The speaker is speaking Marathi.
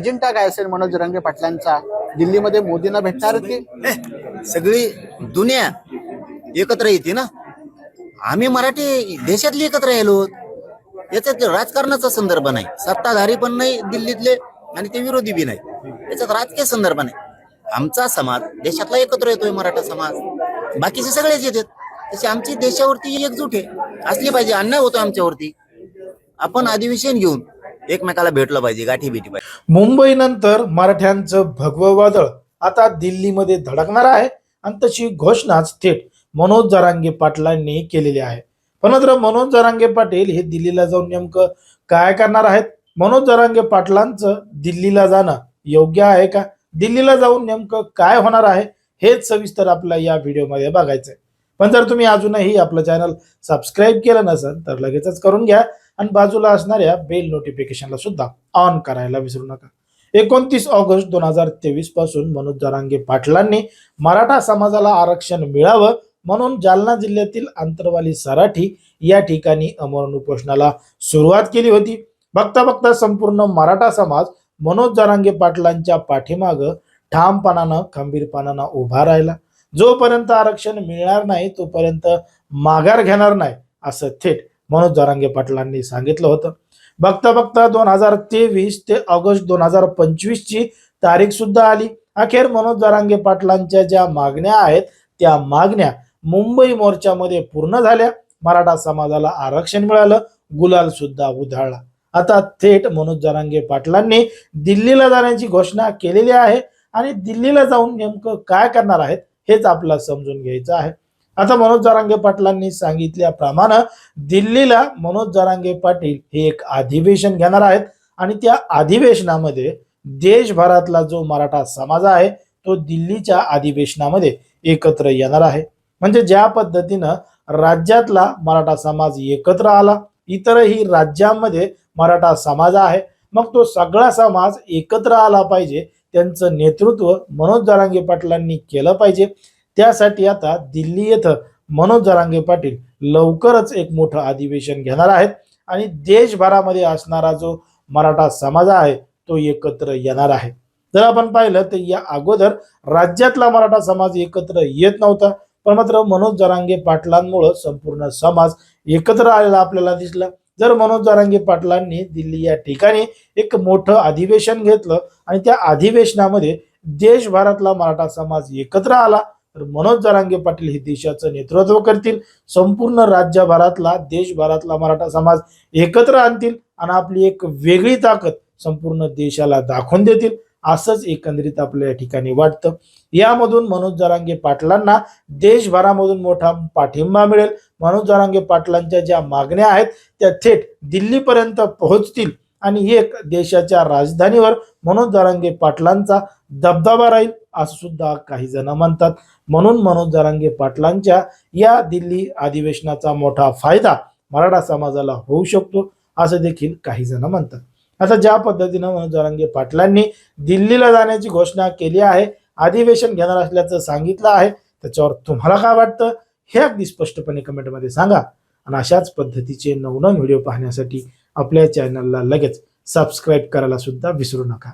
अजेंडा काय असेल मनोज जरांगे पाटलांचा? दिल्लीमध्ये मोदींना भेटणार ते? सगळी दुनिया एकत्र येते ना. आम्ही मराठी देशातले एकत्र येलो. याच्यात राजकारणाचा संदर्भ नाही, सत्ताधारी पण नाही दिल्लीतले आणि ते विरोधी बी नाही. याच्यात राजकीय संदर्भ नाही. आमचा समाज देशातला एकत्र येतोय, मराठा समाज, बाकीचे सगळेच येतात. तशी आमची देशावरती एकजूट आहे, असली पाहिजे. अन्याय होतो आमच्यावरती, आपण अधिवेशन घेऊन एकमेकाला भेटलं पाहिजे, गाठी भेटी पाहिजे. मुंबईनंतर मराठ्यांचं भगवं वादळ आता दिल्लीमध्ये धडकणार आहे आणि तशी घोषणाच थेट मनोज जरांगे पाटलांनी केलेली आहे. पण मात्र मनोज जरांगे पाटील हे दिल्लीला जाऊन नेमकं काय करणार आहेत? मनोज जरांगे पाटलांचं दिल्लीला जाणं योग्य आहे का? दिल्लीला जाऊन नेमकं काय होणार आहे हेच सविस्तर आपल्याला या व्हिडिओमध्ये बघायचंय. पण जर तुम्ही अजूनही आपलं चॅनल सबस्क्राईब केलं नसेल तर लगेचच करून घ्या आणि बाजूला असणाऱ्या बेल नोटिफिकेशनला सुद्धा ऑन करायला विसरू नका. 29 ऑगस्ट 2023 पासून मनोज जरांगे पाटलांनी मराठा समाजाला आरक्षण मिळावं म्हणून जालना जिल्ह्यातील आंतरवाली सराठी या ठिकाणी अमरण उपोषणाला सुरुवात केली होती. बघता बघता संपूर्ण मराठा समाज मनोज जरांगे पाटलांच्या पाठीमागं ठामपणानं खंबीरपणानं उभा राहिला. जोपर्यंत आरक्षण मिळणार नाही तोपर्यंत माघार घेणार नाही असं थेट मनोज जरांगे पाटलांनी सांगितलं होतं. बघता बघता 2023 ते ऑगस्ट 2025 ची तारीख सुद्धा आली. अखेर मनोज जरांगे पाटलांच्या ज्या मागण्या आहेत त्या मागण्या मुंबई मोर्चामध्ये पूर्ण झाल्या. मराठा समाजाला आरक्षण मिळालं, गुलाल सुद्धा उधळला. आता थेट मनोज जरांगे पाटलांनी दिल्लीला जाण्याची घोषणा केलेली आहे आणि दिल्लीला जाऊन नेमकं काय करणार आहेत हेच आपल्याला समजून घ्यायचं आहे. आता मनोज जरांगे पाटलांनी सांगितल्याप्रमाणे दिल्लीला मनोज जरांगे पाटील हे एक अधिवेशन घेणार आहेत आणि त्या अधिवेशनामध्ये देशभरातला जो मराठा समाज आहे तो दिल्लीच्या अधिवेशनामध्ये एकत्र येणार आहे. म्हणजे ज्या पद्धतीनं राज्यातला मराठा समाज एकत्र आला, इतरही राज्यांमध्ये मराठा समाज आहे, मग तो सगळा समाज एकत्र आला पाहिजे. त्यांचं नेतृत्व मनोज जरांगे पाटलांनी केलं पाहिजे. त्यासाठी आता दिल्ली येथे मनोज जरांगे पाटील लवकरच एक मोठं अधिवेशन घेणार आहेत आणि देशभरामध्ये असणारा जो मराठा समाज आहे तो एकत्र येणार आहे. जर आपण पाहिलं तर या अगोदर राज्यातला मराठा समाज एकत्र येत नव्हता, पण मात्र मनोज जरांगे पाटलांमुळे संपूर्ण समाज एकत्र आलेला आपल्याला दिसला. जर मनोज जरांगे पाटलांनी दिल्ली या ठिकाणी एक मोठं अधिवेशन घेतलं आणि त्या अधिवेशनामध्ये देशभरातला मराठा समाज एकत्र आला तर मनोज जरांगे पाटील हे देशाचं नेतृत्व करतील. संपूर्ण राज्यभरातला देशभरातला मराठा समाज एकत्र आणतील आणि आपली एक वेगळी ताकद संपूर्ण देशाला दाखवून देतील असंच एकंदरीत आपल्या या ठिकाणी वाटतं. यामधून मनोज जरांगे पाटलांना देशभरामधून मोठा पाठिंबा मिळेल. मनोज जरांगे पाटलांच्या ज्या मागण्या आहेत त्या थेट दिल्लीपर्यंत पोहोचतील आणि एक देशाच्या राजधानीवर मनोज जरांगे पाटलांचा दबदबा राहील असं सुद्धा काही जण म्हणतात. म्हणून मनोज जरांगे पाटलांच्या या दिल्ली अधिवेशनाचा मोठा फायदा मराठा समाजाला होऊ शकतो असं देखील काही जण म्हणतात. आता ज्या पद्धतीनं मनोज जरांगे पाटलांनी दिल्लीला जाण्याची घोषणा केली आहे, अधिवेशन घेणार असल्याचं सांगितलं आहे, त्याच्यावर तुम्हाला काय वाटतं हे अगदी स्पष्टपणे कमेंटमध्ये सांगा. आणि अशाच पद्धतीचे नवनवीन व्हिडिओ पाहण्यासाठी आपल्या चॅनलला लगेच सबस्क्राईब करायला सुद्धा विसरू नका.